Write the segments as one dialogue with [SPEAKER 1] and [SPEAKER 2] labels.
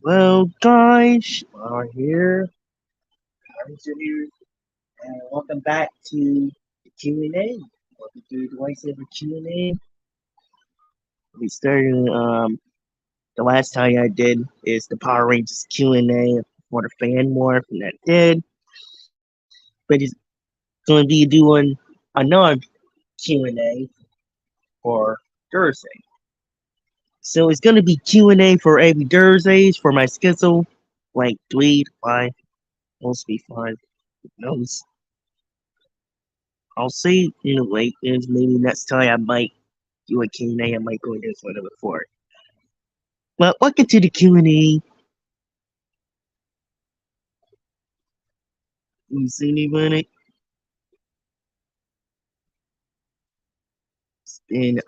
[SPEAKER 1] Well, guys, are here. Guys are here, and welcome back to the Q&A. Welcome to the voiceover Q&A. We started. The last time I did is the Power Rangers Q&A for the fan morph, and that did. But it's going to be doing another Q&A for Thursday. So it's going to be Q&A for every Thursdays for my schedule, like 3 to 5, mostly 5. Who knows? I'll see in the late is maybe next time I might do a Q&A. I might go this one before. Well, welcome to the Q&A. You see anybody? It's been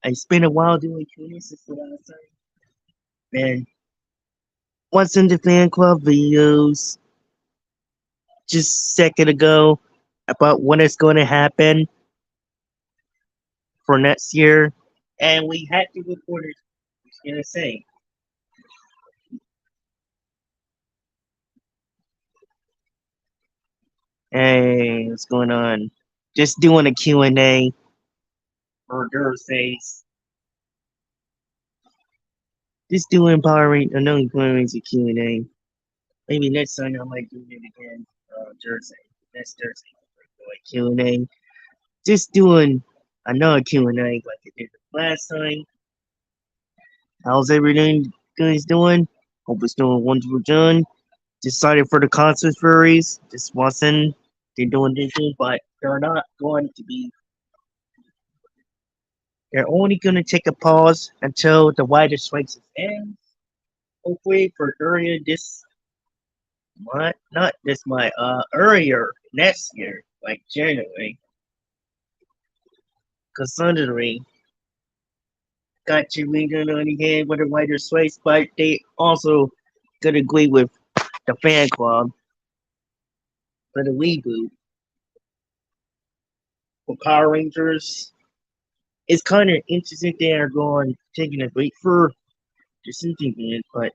[SPEAKER 1] it's been a while doing Q&A since the last time. And what's in the fan club videos just a second ago about when it's going to happen for next year, and we had to record it. I was gonna say, hey, what's going on? Just doing a Q&A for Thursdays. Just doing Power Rangers, another Power Rangers Q&A. Maybe next time I might do it again. Thursday, next Thursday, Q&A. Just doing another Q&A like I did last time. How's everything guys doing? Hope it's doing wonderful, John. Decided for the concert series. Just wasn't they're doing this thing, but they're not going to be. They're only going to take a pause until the wider strikes ends. Hopefully for earlier this month, not this month, earlier next year, like January. Considering got to read it on the head with a wider strikes, but they also could agree with the fan club for the reboot for Power Rangers. It's kind of interesting they are going taking a break for the season, but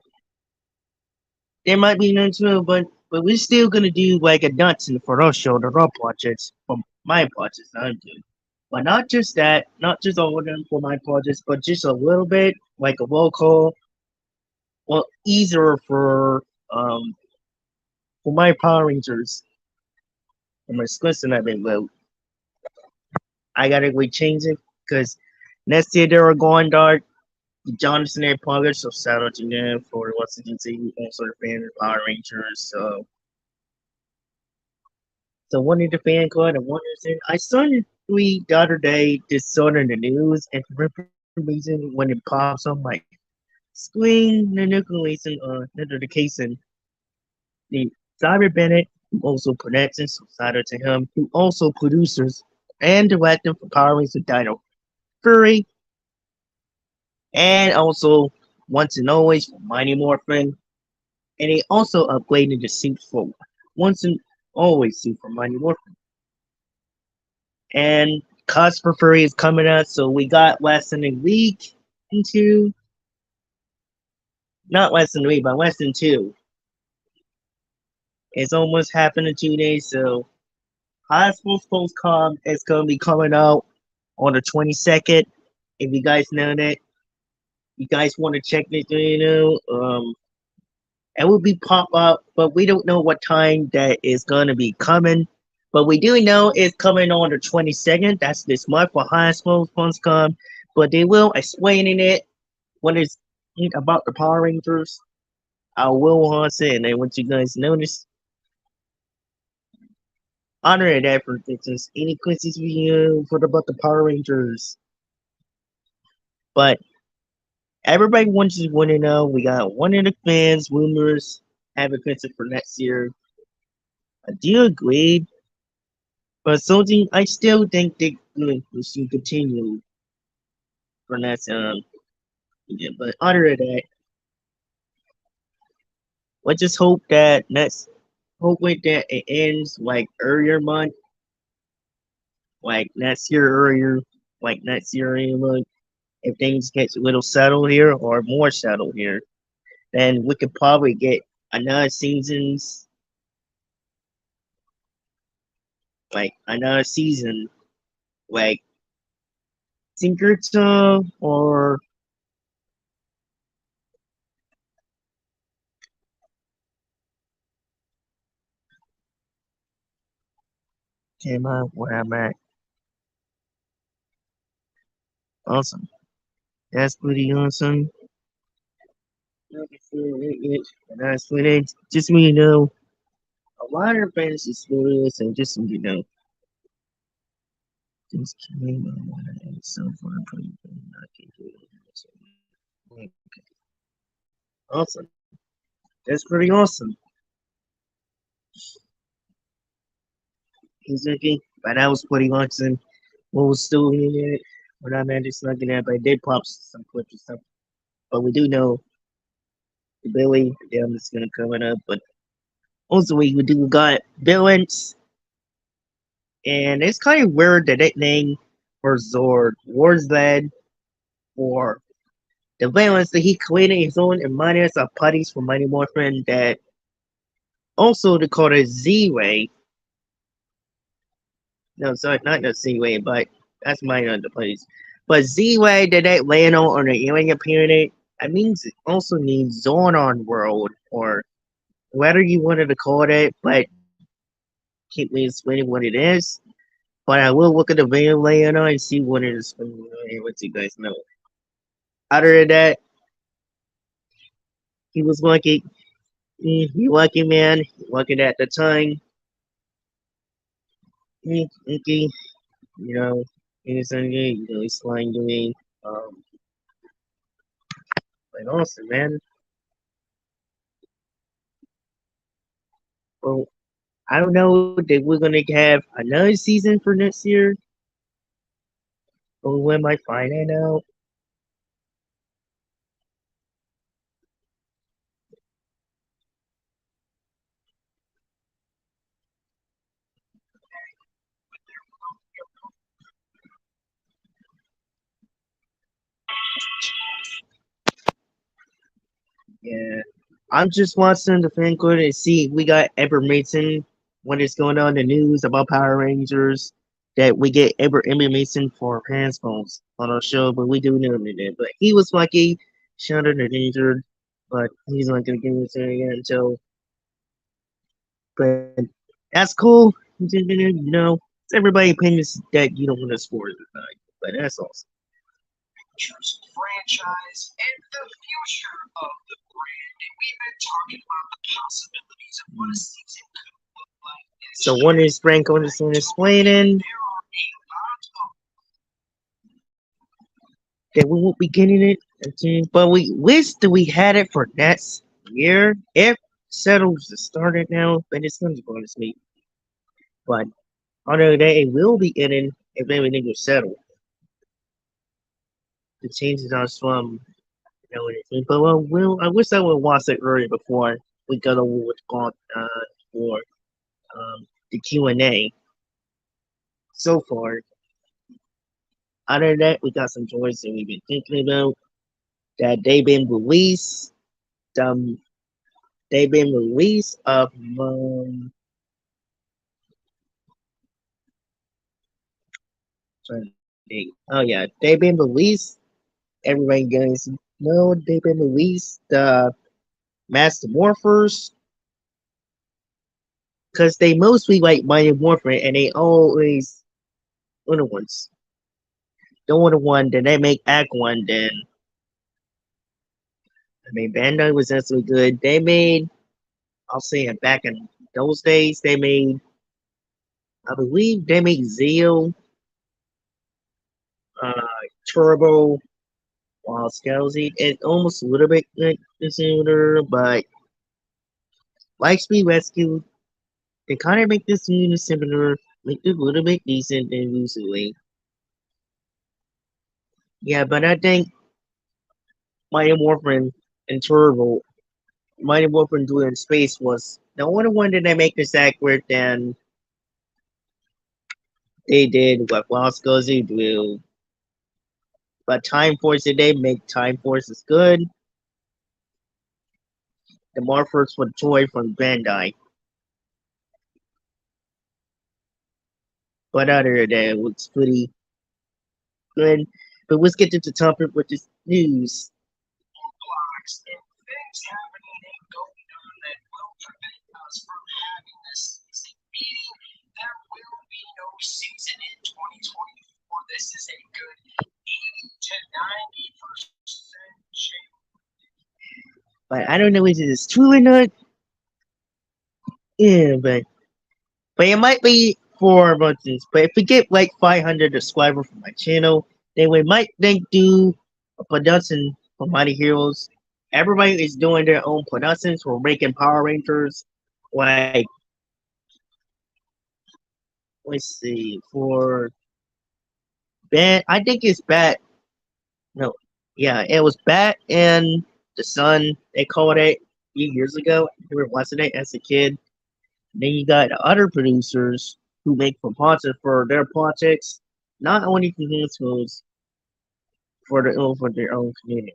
[SPEAKER 1] there might be none too, but we're still gonna do like a nuts for our show, the raw projects from my projects I'm doing. But not just that, not just all of them for my projects, but just a little bit, like a roll call. Well, easier for my Power Rangers and my scripts that I've been wrote. I gotta change it because next year they are going dark. Jonathan and Poggers, so shout out to them for Washington DC, also the fan of Power Rangers. So one of the fan club and one is in. I saw it tweet the other day, just saw it in the news, and for some reason when it pops on my screen, the notification, the Cyber Bennett, who also produces, so shout out to him, who also producers and director for Power Rangers Dino Fury, and also once and always for Mighty Morphin. And they also upgraded the suit for once and always suit for Mighty Morphin. And Cost for Furry is coming out, so we got less than a week into not less than a week, but less than two. It's almost happened in 2 days, so High School Postcom is gonna be coming out on the 22nd. If you guys know that, you guys want to check this, it will be pop up, but we don't know what time that is gonna be coming. But we do know it's coming on the 22nd. That's this month for High School Postcom. But they will explaining it when it's about the Power Rangers. I will say, and I want you guys to notice. Honor that for instance, any questions video for about the Power Rangers. But everybody wants to want to know. We got one of the fans rumors have a question for next year. I do agree, but something I still think they should continue for next yeah, but other than that, let's just hope that it ends like earlier month, like next year earlier, like next year earlier month. If things get a little settled here or more settled here. then we could probably get another seasons, like another season, like Tinkerton or came out where I'm at. Awesome. That's pretty awesome. And that's pretty, just so you know, a lot of fantasy stories and just so you know, just came out and so far pretty not awesome. That's pretty awesome. He's okay. But that was pretty awesome. What was still in it? What I meant is looking at, but I did pop some clips and stuff. But we do know the Billy, the damn is gonna come up. But also we do got villains, and it's kind of weird the nickname for Zord, Warzlad, or the villains that he created his own and miners are putties for Mighty Morphin that also they call it Z-Way. No, sorry, not the Z-Way, but that's mine on the place. But Z-Way that they land on the alien planet, that means it also means Zonon world, or whatever you wanted to call it, but can't really explain what it is. But I will look at the video later and see what it is and let you guys know. Other than that, he was lucky. He lucky man, lucky at the time. Okay, you know, he's he's flying to me. Um, but awesome, man. Well, I don't know that we're gonna have another season for next year, but we might find that out. Yeah, I'm just watching the fan club and see we got information what is going on in the news about Power Rangers. That we get information for Panspones on our show, but we do know that. But he was lucky, shattered and injured, but he's not gonna give us again until. But that's cool. You know, it's everybody opinions that you don't want to score the night, but that's awesome. Franchise and the future of the brand. And we've been talking about the possibilities of what a season could look like. So one is Frank Anderson explaining that we won't be getting it, but we wish that we had it for next year. If settles to start it now, but it's not going to me. But other than that, it will be getting if everything was settled. The changes are from anything. But I wish I would watch it earlier before we got over what's called for the Q&A. So far, other than that, we got some toys that we've been thinking about that they've been released. Um, they've been released of oh yeah, they've been released. Everybody guys know they've been released. The Master Morphers because they mostly like Mighty Morphin and they always little ones. Don't want the one that they make Act One. Then I mean, Bandai was actually good. They made, I'll say it back in those days, they made, I believe they made Zeo, uh, Turbo, Wild Scalzi. It's almost a little bit like the similar, but Lightspeed Rescue, they kind of make this unit similar, make it a little bit decent than usually. Yeah, but I think Mighty Morphin and Turbo, Mighty Morphin Duel in Space was the only one that they make this accurate than they did what Wild Scalzi Duel. But Time Force today make Time Force is good. the Morphers for Toy from Bandai. But other than that, it was pretty good. But let's get to the topic with this news. But I don't know if it is true or not. Yeah, but it might be for months. But if we get like 500 subscribers for my channel, then we might then do a production for Mighty Heroes. Everybody is doing their own productions. We're making Power Rangers. Like, let's see, for Bat, I think it's Bat. No, yeah, it was Bat and the Sun. They called it a few years ago. We were watching it as a kid. Then you got other producers who make proposals for their projects, not only for themselves, for their own community.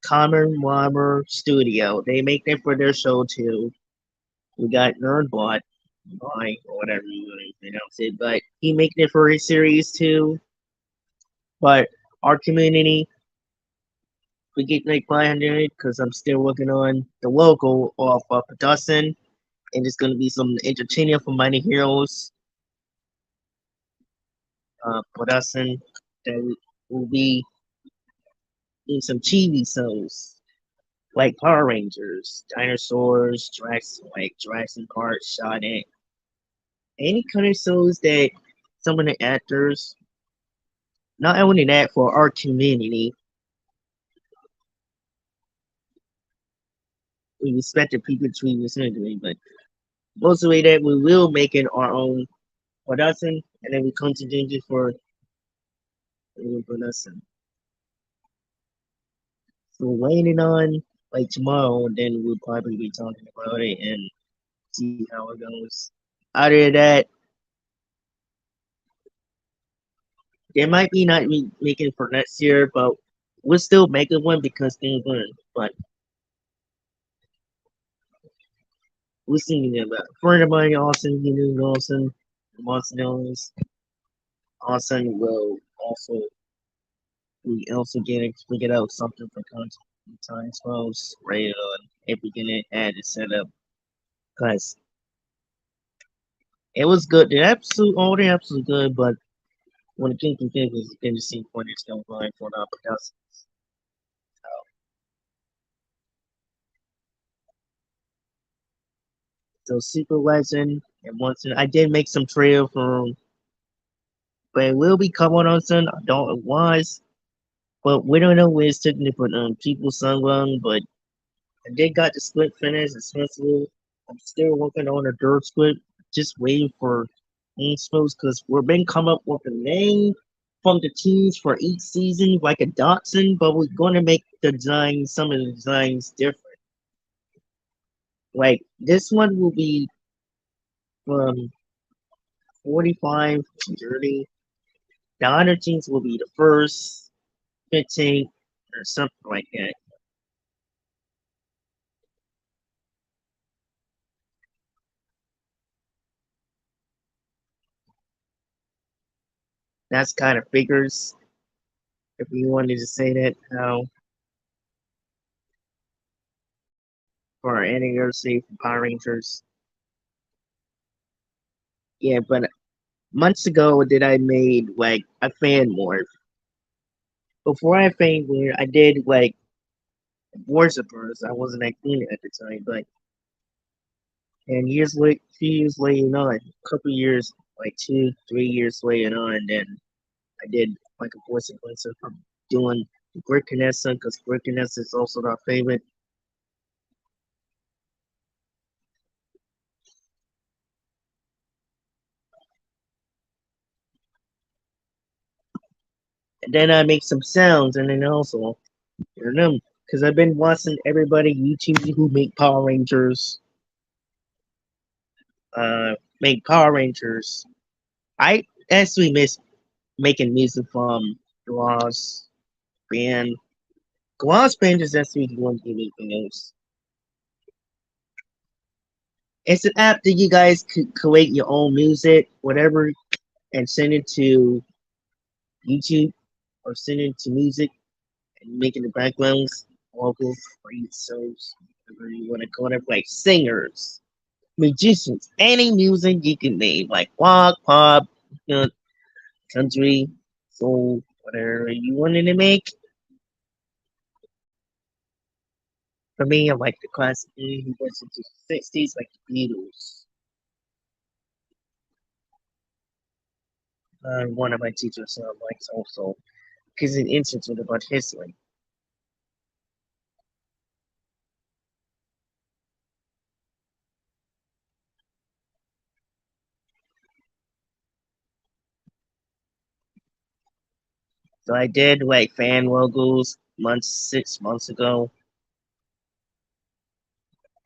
[SPEAKER 1] Common Warmer Studio, they make them for their show too. We got Nerdbot, Mike, or whatever you want to pronounce it, but he making it for his series too. But our community, we get like 500 because I'm still working on the logo of production, and it's gonna be some entertainment for Mighty Heroes production that will be in some TV shows like Power Rangers, dinosaurs, like Jurassic Park, shot at any kind of shows that some of the actors, not only that for our community, we respect the people treat us anyway, but mostly that we will make it our own production and then we continue for production. So waiting on like tomorrow, and then we'll probably be talking about it and see how it goes. Other than that, they might be not making for next year, but we'll still make it one because things learn. But we're seeing about a friend of mine, Austin, you know, Austin Ellis. Austin will also we also get out something for content time 12 rated on if we can add it set up because it was good. The episode, all the episodes good, but when it came to things, it's going to see when it's going to for the production. So Secret Legend and once I did make some trail from, but it will be coming on soon. I don't know why, but we don't know where it's taking to put people sung but I did got the script finished. It's festival. I'm still working on a dirt script, just waiting for instos because we've been come up with a name from the teams for each season, like a Dotson, but we're going to make the design, some of the designs different. Like this one will be from 45 to 30. The other teams will be the first 15 or something like that. That's kind of figures if you wanted to say that how for our anniversary for Power Rangers. Yeah, but months ago did I made like a fan morph. Before I fan morph, I did like worshippers. I wasn't that clean at the time, but and few years later on, a couple years, like 2, 3 years later on, then I did like a voice influencer from doing Brick Canessa because Brick Canessa is also our favorite. And then I make some sounds and then also hear them because I've been watching everybody YouTube who make Power Rangers. I actually miss making music from Gloss Band. Gloss Band is actually doing anything else. It's an app that you guys could create your own music, whatever, and send it to YouTube or send it to music and making the backgrounds vocals for each shows, whatever you want to call it, like singers, musicians, any music you can name, like rock, pop, you know, country, soul, whatever you wanted to make. For me, I like the classic who was into the 60s, like the Beatles. One of my teachers likes also, because it interested about history. So I did like fan logos 6 months ago,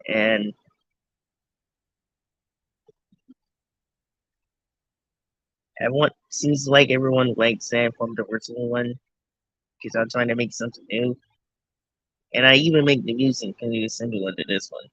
[SPEAKER 1] and everyone seems like everyone likes that from the original one because I'm trying to make something new. And I even make the music kind of similar to this one.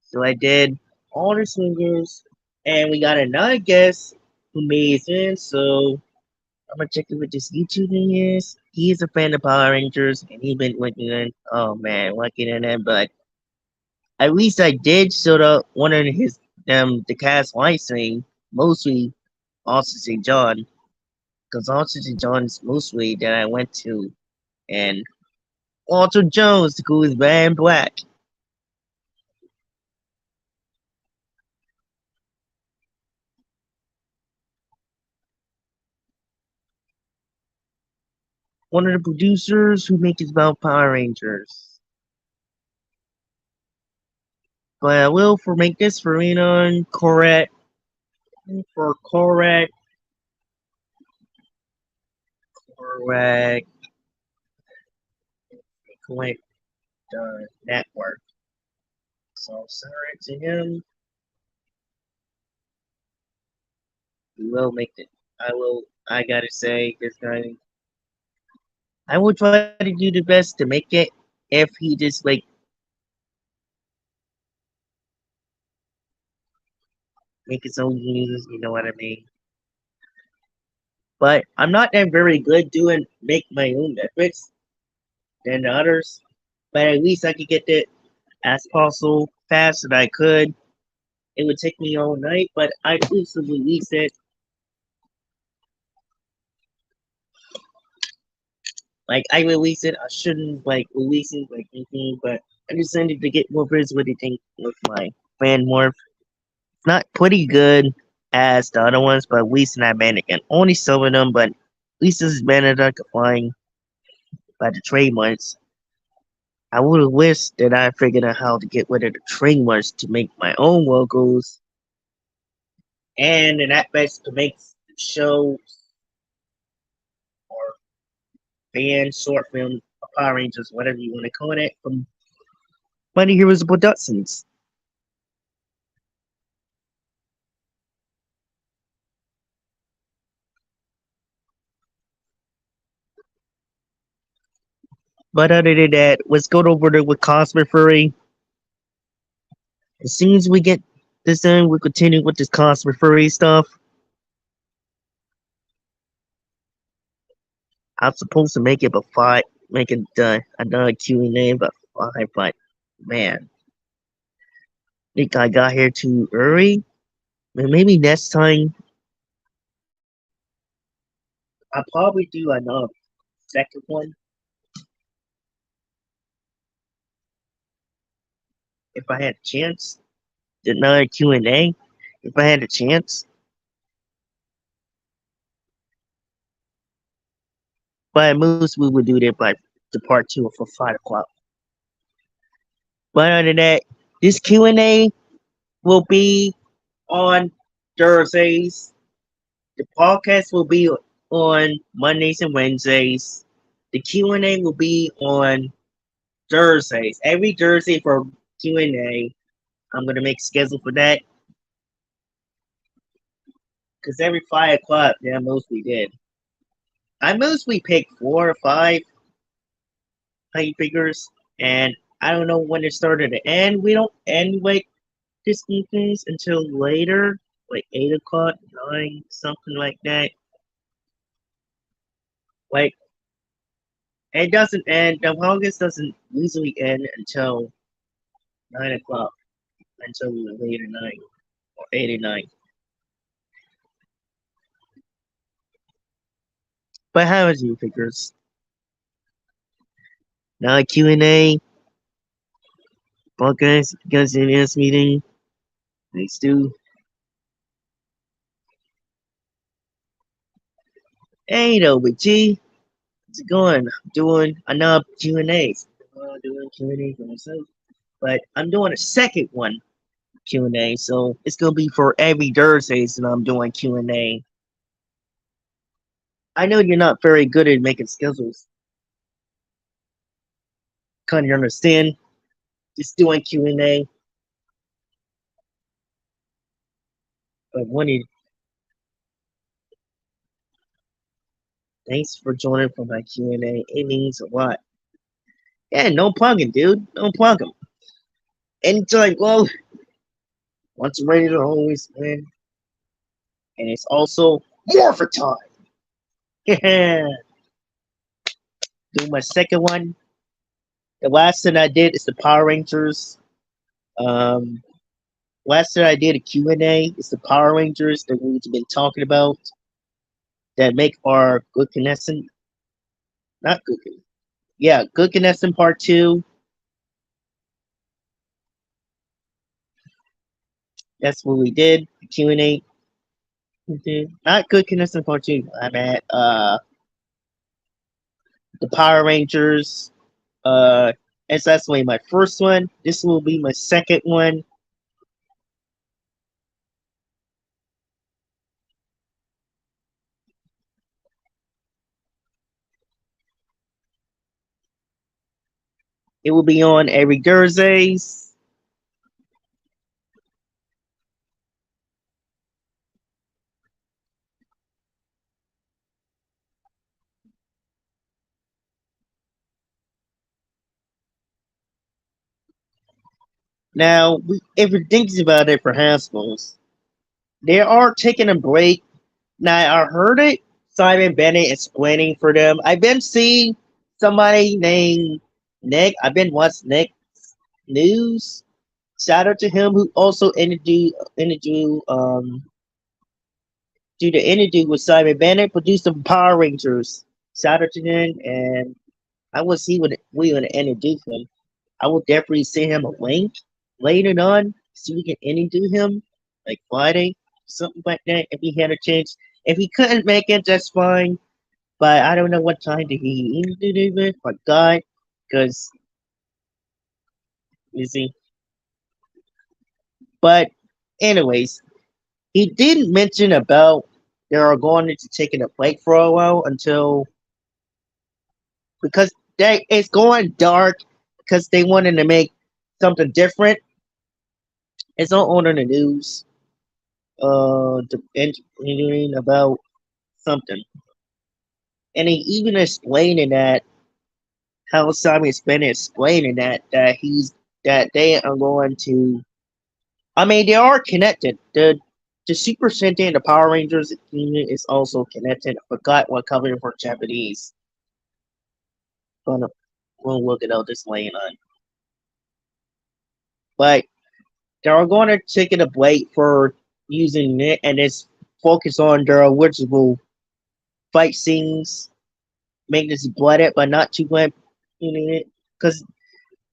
[SPEAKER 1] So I did all the singers, and we got another guest who made it. So I'm gonna check it with this YouTube thing is. He is a fan of Power Rangers, and he's been looking in. Oh man, looking in it, but at least I did sort of one of his the cast live stream, mostly Austin St. John, because Austin St. John is mostly that I went to, and Walter Jones, who is Van Black, one of the producers who makes about Power Rangers. But I will for make this for correct correct correct correct network. So I'll send it to him. We will make it. I will. I gotta say, this guy. I will try to do the best to make it. If he just like make his own music, you know what I mean. But I'm not that very good doing make my own metrics than the others. But at least I could get it as possible fast as I could. It would take me all night, but I at least would release it. Like I release it, I shouldn't like release it like anything, but I just wanted to get more friends with the thing with my fan morph. Not pretty good as the other ones, but at least not bad again. Only some of them, but at least this is better than I could find by the trademarks. I would have wished that I figured out how to get rid of the trademarks to make my own logos, and in that best to make the show or band, short film, Power Rangers, whatever you want to call it, from Mighty Heroes Productions. But other than that, let's go over there with Cosmic Furry. As soon as we get this done, we'll continue with this Cosmic Furry stuff. I'm supposed to make it but five, make it another Q&A but five, but man, I think I got here too early. Maybe next time I'll probably do another second one if I had a chance. Another Q&A if I had a chance. But at most we would do that by the part two for 5 o'clock. But other than that, this Q&A will be on Thursdays. The podcast will be on Mondays and Wednesdays. The Q&A will be on Thursdays. Every Thursday for Q&A. I'm gonna make a schedule for that because every 5 o'clock, yeah, I mostly did. I mostly pick 4 or 5 honey figures, and I don't know when it started to end. We don't end like this evenings until later, like 8 o'clock, 9, something like that. Like it doesn't end. The longest doesn't usually end until 9 o'clock, until later night or 8 or 9. But how is you figures? Now Q&A, podcast, guys in this meeting. Thanks to hey OBG, how's it going? I'm doing another Q&As. Doing Q&A for myself, but I'm doing a second one Q&A, so it's gonna be for every Thursdays that I'm doing Q&A. I know you're not very good at making schedules. Kind of understand. Just doing Q&A. But thanks for joining for my Q&A. It means a lot. Yeah, no plugging, dude. No plugging. Anytime, well, once you're ready to always win. And it's also more for time. Yeah. Do my second one. The last thing I did is the Power Rangers. Um, last thing I did a Q&A is the Power Rangers that we've been talking about that make our good connection. Not good. Yeah, good connection part 2. That's what we did. Q&A. Not good connection part 2. I'm at the Power Rangers. It's actually my first one. This will be my second one. It will be on every Thursdays. Now, if you're thinking about it for hospitals, they are taking a break. Now, I heard it. Simon Bennett explaining for them. I've been seeing somebody named Nick. I've been watching Nick's news. Shout out to him who also do the interview with Simon Bennett, produced the Power Rangers. Shout out to him, and I will see what we gonna introduce him. I will definitely send him a link later on so we can interview him, like Friday, something like that. If he had a chance, if he couldn't make it, that's fine. But I don't know what time did he interview it. My God, because you see. But anyways, he did mention about they are going into taking a break for a while until because it's going dark because they wanted to make something different. It's all on the news. Interviewing about something, and he even explaining that how Simon's been explaining that they are going to. I mean, they are connected. The Super Sentai and the Power Rangers unit is also connected. I forgot what cover for Japanese. But we'll look it up this later on. But they're going to take it a break for using it and it's focus on their original fight scenes, make this blooded but not too blood, because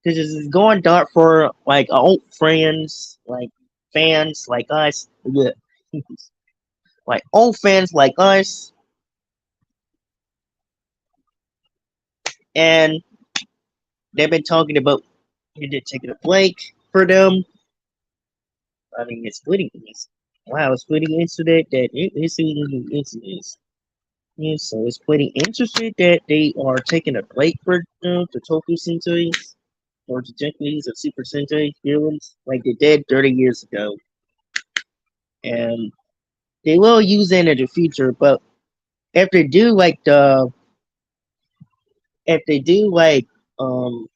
[SPEAKER 1] it's going dark for like old friends, like fans like us, like old fans like us, and they've been talking about you did taking a break for them. I mean, it's pretty easy. Wow, it's pretty interesting that it's easy into this. Yeah, so it's pretty interesting that they are taking a break for the Toku Sentais or the Japanese of Super Sentai villains like they did 30 years ago. And they will use it in the future, but if they do like the if they do like um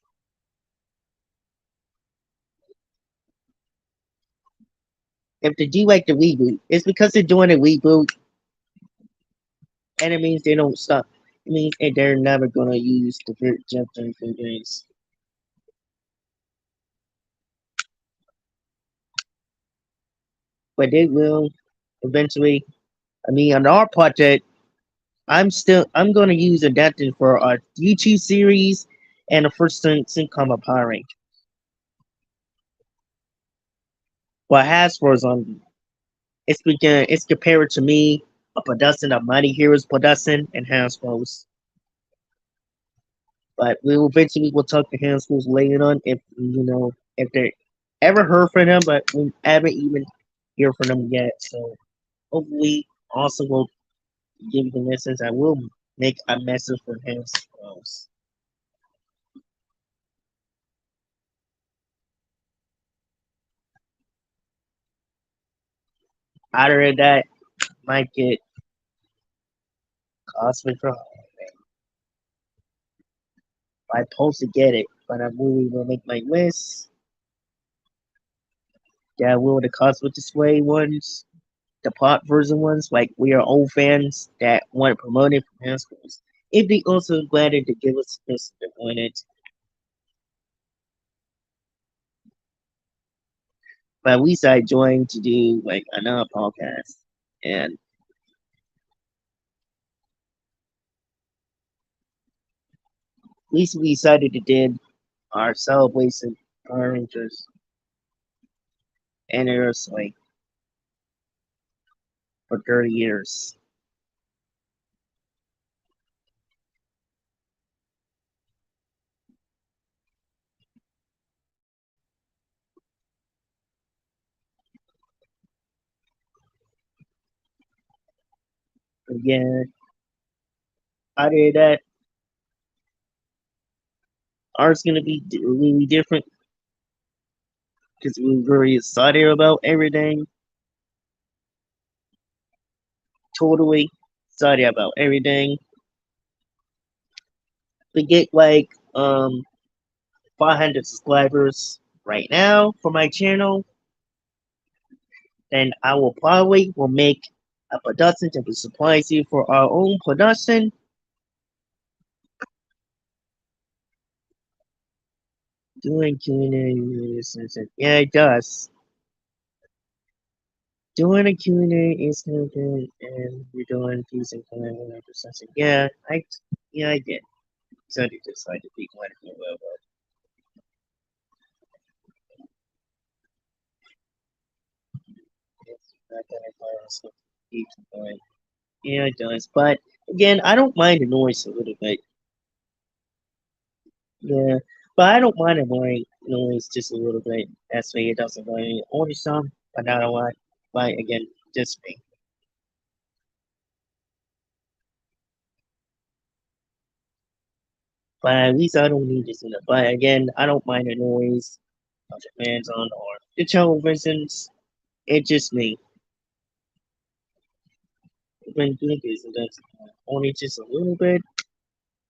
[SPEAKER 1] if they do like the reboot, it's because they're doing a reboot and it means they don't stop. It means that they're never gonna use the Japanese games. But they will eventually. I mean on our project I'm gonna use adapting for our YouTube series and the first sitcom of Power Rangers. But Hasbro's on it's compared to me a production of Mighty Heroes production and Hasbro's. But we will eventually will talk to Hasbro's later on if they ever heard from them, but we haven't even heard from them yet. So hopefully also will give the message. I will make a message for Hasbro's. Other than that, might get Cosmic for I supposed to get it, but I'm really gonna make my list. Yeah, will the Cosmic Display ones, the pop version ones, like we are old fans that want to promote it from high schools. It'd be also glad to give us this to win it. But we decided joined to do like another podcast. And at least we decided to did our celebration Power Rangers anniversary for 30 years. Again, other than that, ours gonna be really different because we're very excited about everything. Totally excited about everything. We get like 500 subscribers right now for my channel, then I will probably will make a production that will surprise you for our own production. Doing Q&A, yeah, it does. Doing a Q&A is no good, and you're doing using command processing. Yeah, I did. So I decided to be one of well, but it's not gonna keep going. Yeah, it does. But again, I don't mind the noise a little bit. Yeah, but I don't mind the noise just a little bit. That's why it doesn't bother me all the time. But not a lot. But again, just me. But at least I don't need this enough. But again, I don't mind the noise of the fans on or the televisions. It's just me. When doing this, and that's only just a little bit.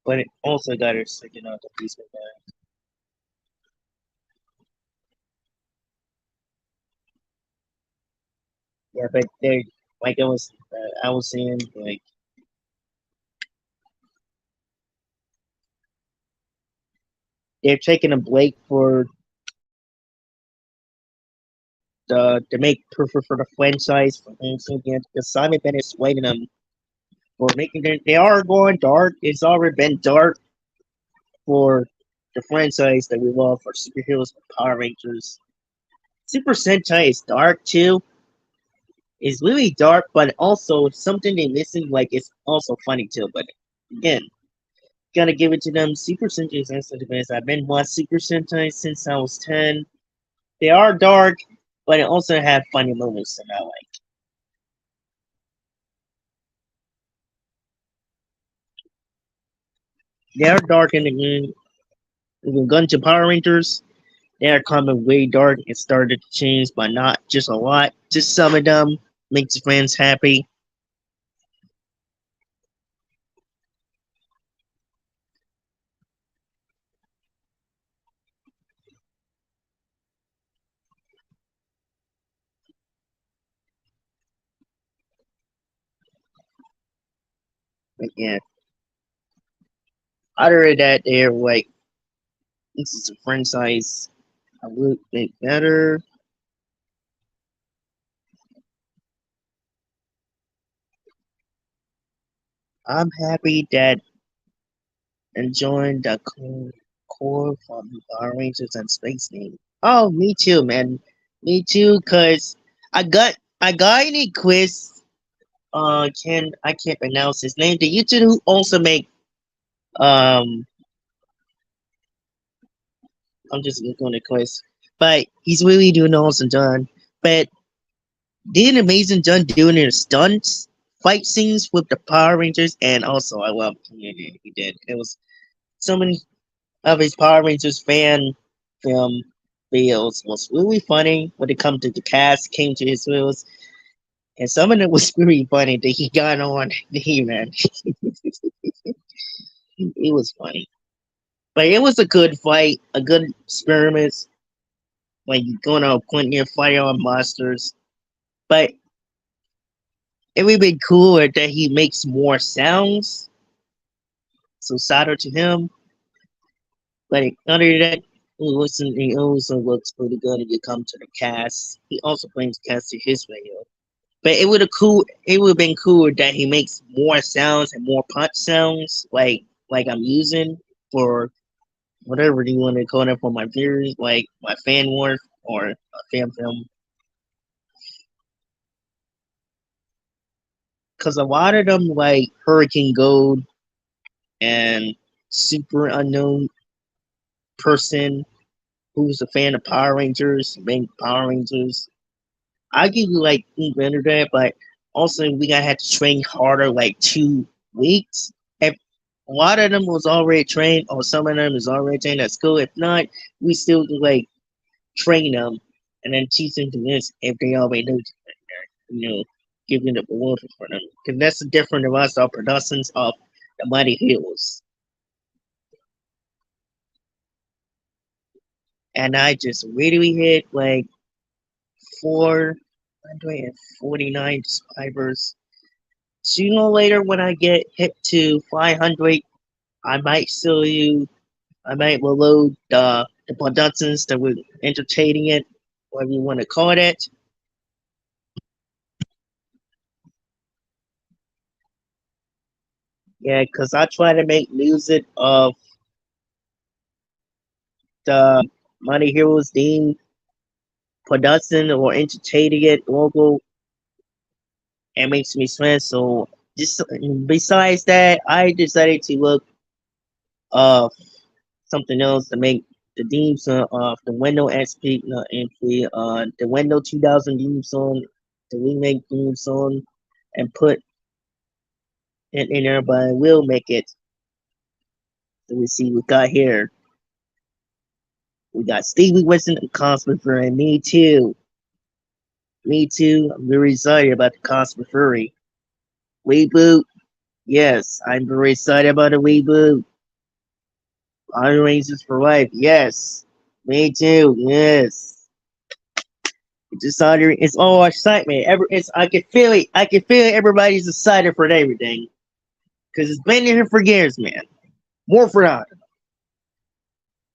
[SPEAKER 1] But it also got her sticking out the piece of that. Yeah, but they're like I was saying, like they're taking a break for to make for the franchise for instance again because Simon Bennett's waiting them for making them they are going dark. It's already been dark for the franchise that we love for superheroes for Power Rangers. Super Sentai is dark too. It's really dark, but also something they missing like it's also funny too. But again, gotta give it to them. Super Sentai is also the best. I've been watching Super Sentai since I was 10. They are dark, but it also had funny moments that I like. They are dark in the game. When we gun to Power Rangers, they are coming way dark. It started to change, but not just a lot. Just some of them makes fans happy. But yeah, other than that, they're like this is a franchise a little bit better. I'm happy that enjoying the core from Power Rangers and Space Name. Oh, me too, man. Me too, cause I got any quiz. Can I can't pronounce his name. The YouTuber who also make um. I'm just going to quiz, but he's really doing awesome, John. But did amazing John doing his stunts, fight scenes with the Power Rangers, and also I love he did. It was so many of his Power Rangers fan film videos was really funny when it come to the cast came to his videos, and some of it was really funny that he got on he man. It was funny, but it was a good fight, a good experiment. Like you're gonna point your fire on monsters, but it would be cooler that he makes more sounds. So shout out to him. But other than that, he also looks pretty good if you come to the cast. He also brings cast to his video. But it would have been cool that he makes more sounds and more punch sounds like I'm using for whatever you want to call it for my viewers, like my fan work or a fan film. Cause a lot of them like Hurricane Gold and Super Unknown Person who's a fan of Power Rangers, main Power Rangers. I give you like better that, but also we gotta have to train harder like 2 weeks. If a lot of them was already trained, or some of them is already trained at school. If not, we still do like train them and then teach them to this if they already know, giving the award for them. Because that's the difference of us, our productions of the Mighty Heroes. And I just really hit like 449 subscribers. Sooner or later, when I get hit to 500, I might show you. I might load the productions that we're entertaining it, whatever you want to call it. Yeah, because I try to make music of the Money Heroes theme production or entertaining it local. It makes me smile. So just besides that, I decided to look uh something else to make the theme song of the Windows XP MP the Windows 2000 theme song, the remake theme song, and put it in there. But I will make it. So we see we got here. We got Stevie Wilson and Cosmic Fury, and me too. Me too. I'm very excited about the Cosmic Fury reboot. Yes, I'm very excited about the reboot. Power Rangers for Life. Yes, me too. Yes. It's all excitement. I can feel it. I can feel it. Everybody's excited for everything because it's been here for years, man. More for that.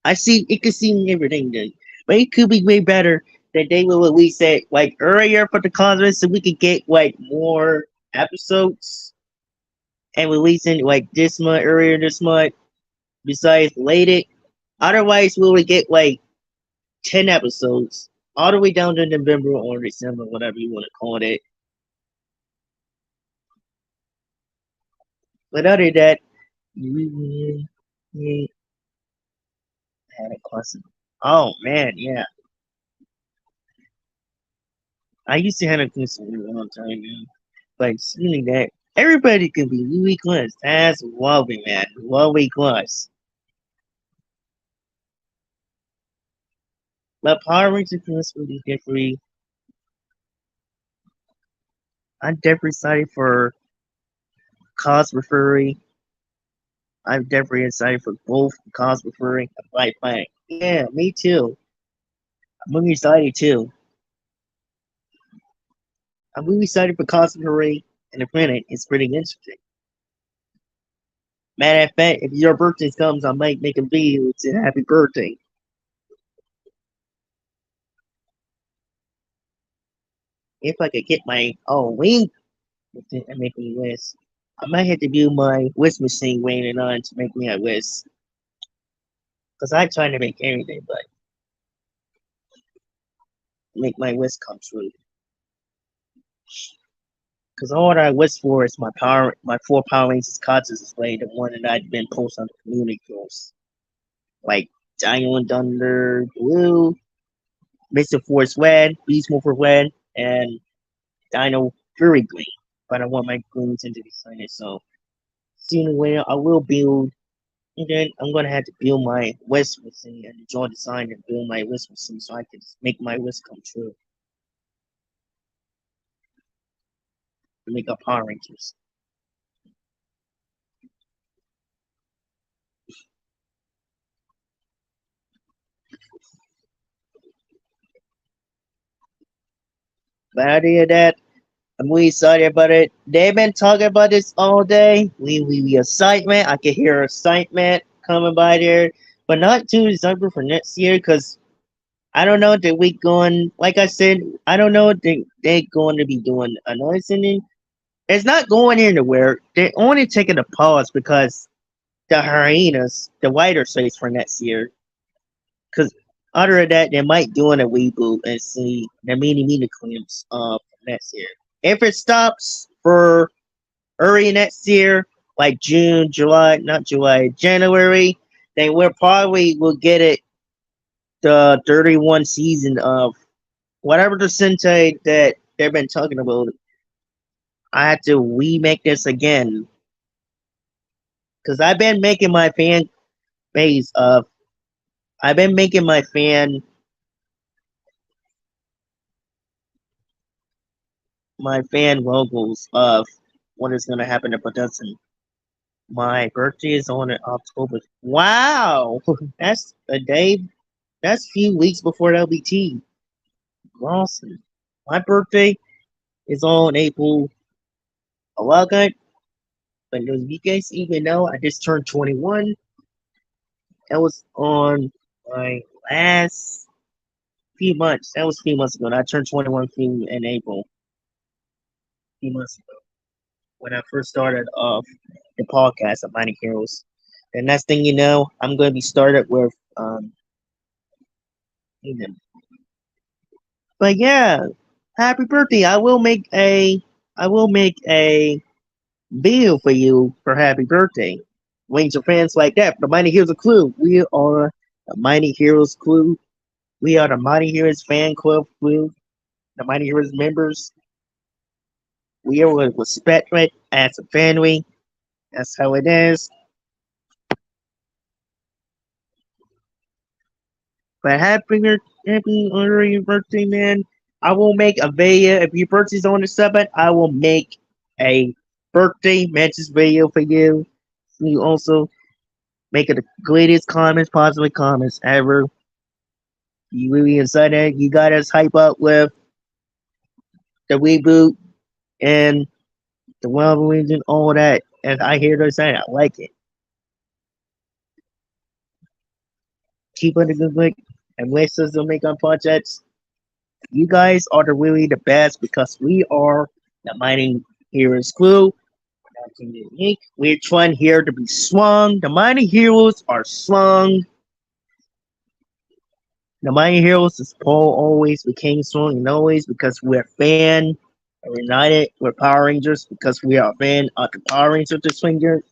[SPEAKER 1] I see. It could seem everything, then, but it could be way better that they will release it like earlier for the conference, so we could get like more episodes and releasing like this month earlier this month. Besides later, otherwise we would get like 10 episodes all the way down to November or December, whatever you want to call it. But other than that, we had a question. Oh man, yeah. I used to have a concern a long time ago, but seeing that everybody can be Louis Class, that's lovely, man. Lovely Class. But Power Rangers Class will be different. I'm definitely excited for Cosmo Fury. I'm definitely excited for both Cosmo Fury and Fight Planet. Yeah, me too. I'm really excited too. I'm really excited for Cosmo Fury and the planet. It's pretty interesting. Matter of fact, if your birthday comes, I might make a video to happy birthday. If I could get my own wing and make me wish. I might have to do my wish machine waiting on to make me a wish. Because I try to make everything, but make my wish come true. Because all that I wish for is my 4 Power Rangers cards display, the one that I've been posting on the community posts. Like Dino Thunder Blue, Mr. Force Red, Beast Morpher Red, and Dino Fury Green. But I want my greens into the sign so sooner or later I will build. And then I'm gonna have to build my wish machine and draw the sign and build my wish machine so I can make my wish come true. To make up Power Rangers. But other than that, I'm really sorry about it. They've been talking about this all day. We excitement. I can hear excitement coming by there, but not too December for next year because I don't know that we going. Like I said, I don't know that they're going to be doing another thing. It's not going anywhere. They're only taking a pause because the hyenas, the wider space for next year. Because other than that, they might doing a reboot and see the mini clips next year. If it stops for early next year, like June, July, not July, January, then we'll probably will get it the 31 season of whatever the Sentai that they've been talking about. I have to remake this again because I've been making my fan base of. I've been making my fan logos of what is going to happen to production. My birthday is on October. Wow, that's a day. That's a few weeks before LBT. Awesome. My birthday is on April 11th. But you guys even know I just turned 21. That was on my last few months. That was a few months ago. And I turned 21 in April. A few months ago. When I first started off the podcast of Mighty Heroes. The next thing you know, I'm going to be started with Kingdom. But yeah, happy birthday! I will make a video for you for happy birthday. Ranger fans like that. The Mighty Heroes Clue. We are the Mighty Heroes Clue. We are the Mighty Heroes fan club clue. The Mighty Heroes members. We are with respect as a family. That's how it is. But happy on your birthday, man. I will make a video. If your birthday's on the 7th, I will make a birthday message video for you. You also make it the greatest comments, positive comments ever. You really excited? You got us hype up with the reboot and the Wolverines and all that. And I hear they're saying I like it. Keep on the good work and let us to make our projects. You guys are the really the best because we are the Mighty Heroes crew. We're trying here to be strong. The Mighty Heroes are strong. The Mighty Heroes is Paul always became strong and always because we're fan. We're united. We're Power Rangers because we are a fan of the Power Rangers this finger.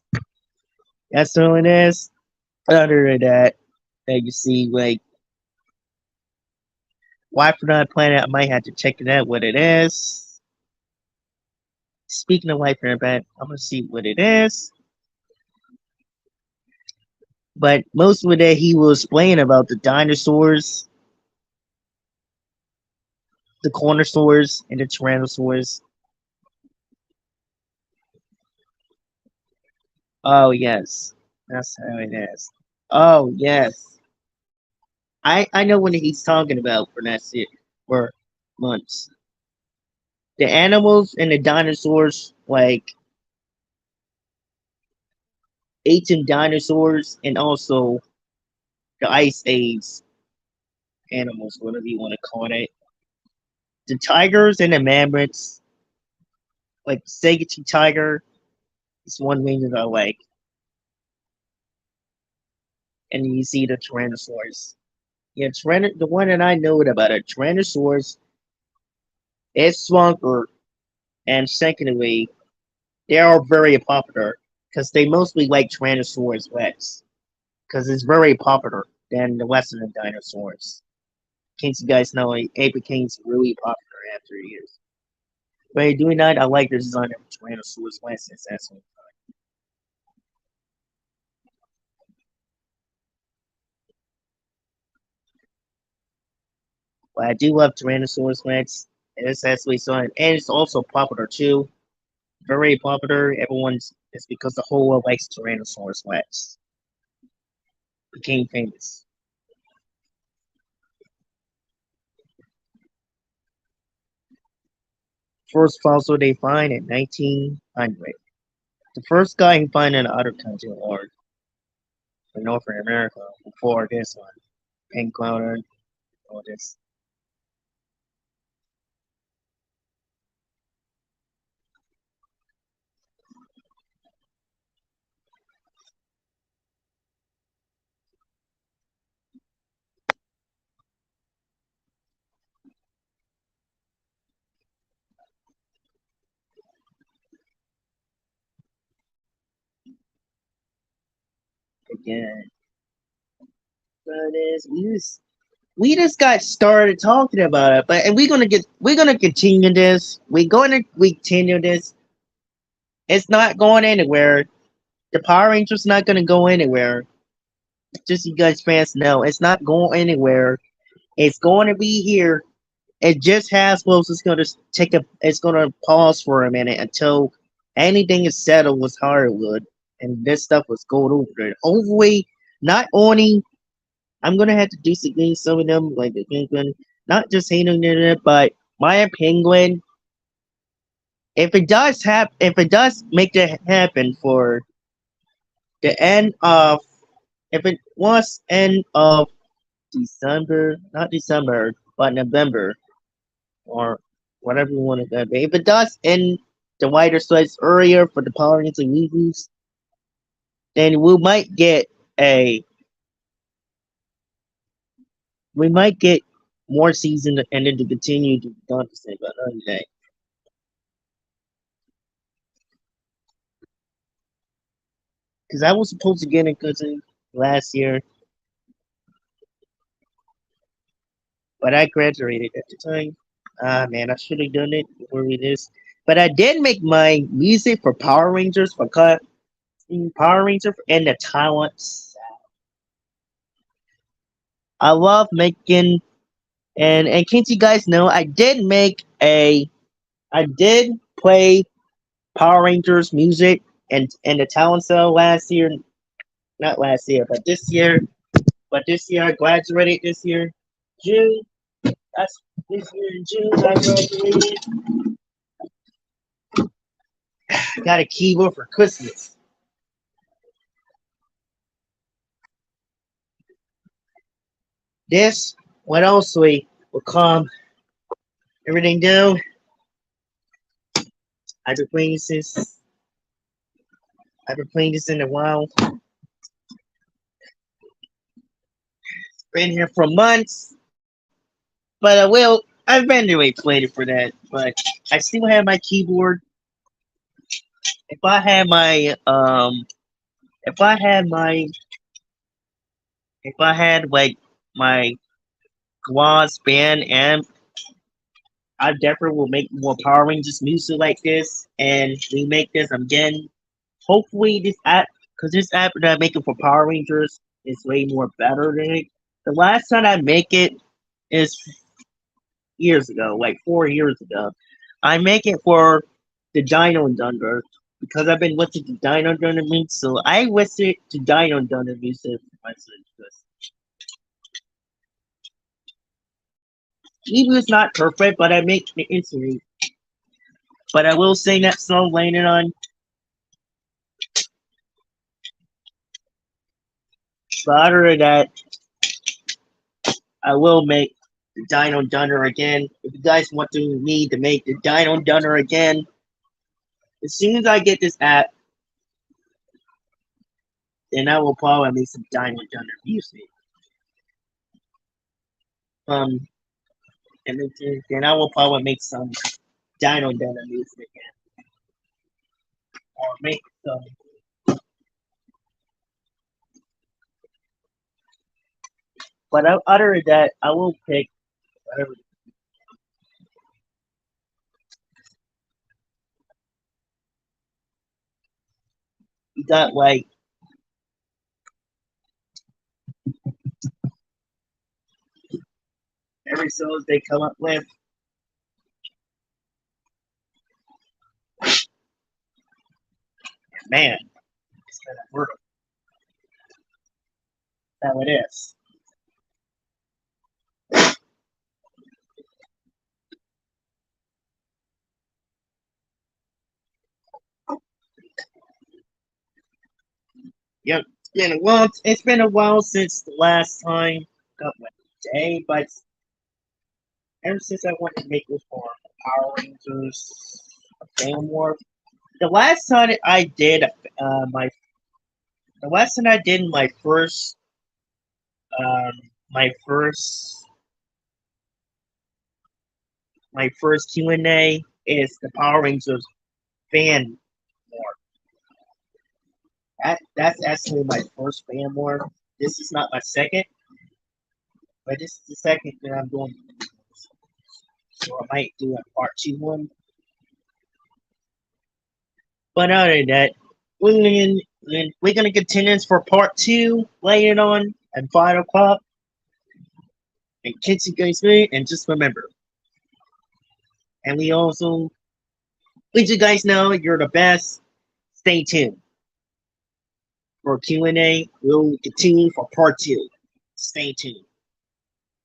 [SPEAKER 1] That's all it is. Other than that, you see, like Why for Not Planet? I might have to check it out what it is. Speaking of Why for Not Planet, I'm gonna see what it is. But most of it he was explaining about the dinosaurs, the cornosaurs, and the tyrannosaurs. Oh yes, that's how it is. Oh yes, I know what he's talking about for that shit for months. The animals and the dinosaurs, like ancient dinosaurs, and also the ice age animals, whatever you want to call it. The tigers and the mammoths, like Sagittarius tiger, is one thing that I like. And you see the Tyrannosaurus. Yeah, the one that I know about a Tyrannosaurus is stronger, and secondly, they are very popular because they mostly like Tyrannosaurus Rex because it's very popular than the rest of the dinosaurs. In case you guys know, it became really popular after years. But doing that, I like the design of Tyrannosaurus Rex. It's excellent. But I do love Tyrannosaurus Rex. It's actually so, and it's also popular too. Very popular. Everyone's it's because the whole world likes Tyrannosaurus Rex. Became famous. First fossil they find in 1900. The first guy who find in other country or in North America before this one. Encountered all this again. But we just got started talking about it, but and we're gonna continue this. We continue this. It's not going anywhere. The Power Rangers not gonna go anywhere. Just so you guys fans know, it's not going anywhere. It's going to be here. It just Hasbro's is going to it's going to pause for a minute until anything is settled with Hollywood and this stuff was going over it. Hopefully, not only I'm going to have to do some of them like the Penguin, not just hating it, but my Penguin. If it does make that happen for the end of, if it was end of December, not December, but November, or whatever you want to be. If it does end the wider slice earlier for the Power Rangers movies, then a we might get more season and then to continue to done the same another day. Because I was supposed to get it cousin last year, but I graduated at the time. Ah man, I should have done it before we this. But I did make my music for Power Rangers for Power Ranger and the talents. I love making and can't you guys know I did play Power Rangers music and the talent show last year, not last year, but this year. But this year I graduated this year. June. That's this year in June I graduated. I got a keyboard for Christmas. This what else will calm everything down. I've been playing this I've been playing this in a while. Been here for months. But I will. I've been anyway played it for that. But I still have my keyboard. If I had my if I had my if I had like my Wasp, Band, and I definitely will make more Power Rangers music like this, and we make this again. Hopefully, this app, because this app that I'm making for Power Rangers is way more better than it. The last time I make it is years ago, like 4 years ago. I make it for the Dino Thunder because I've been listening to Dino Thunder music, so I listen to Dino Thunder music for myself. Even it's not perfect, but I make the instrument. But I will sing that song later on. But other than that, I will make the Dino Dunner again. If you guys want me to make the Dino Dunner again, as soon as I get this app, then I will probably make some Dino Dunner music. Um, and then I will probably make some Dino Dunner music again, or make some. But other than that, I will pick whatever. You got like every songs they come up with. Man, it's kind of brutal. That's how it is. Yep. It's been a while since the last time. Got what day, but ever since I wanted to make this for Power Rangers Fan War, the last time I did my the last time I did um my first my first Q&A is the Power Rangers Fan War. That's actually my first Fan War. This is not my second, but this is the second that I'm doing. So I might do a part two one. But other than that, we're gonna continue this for part two later on at 5 o'clock. And kids you guys me, and just remember. And we also let you guys know you're the best. Stay tuned for Q&A. We'll continue for part two. Stay tuned.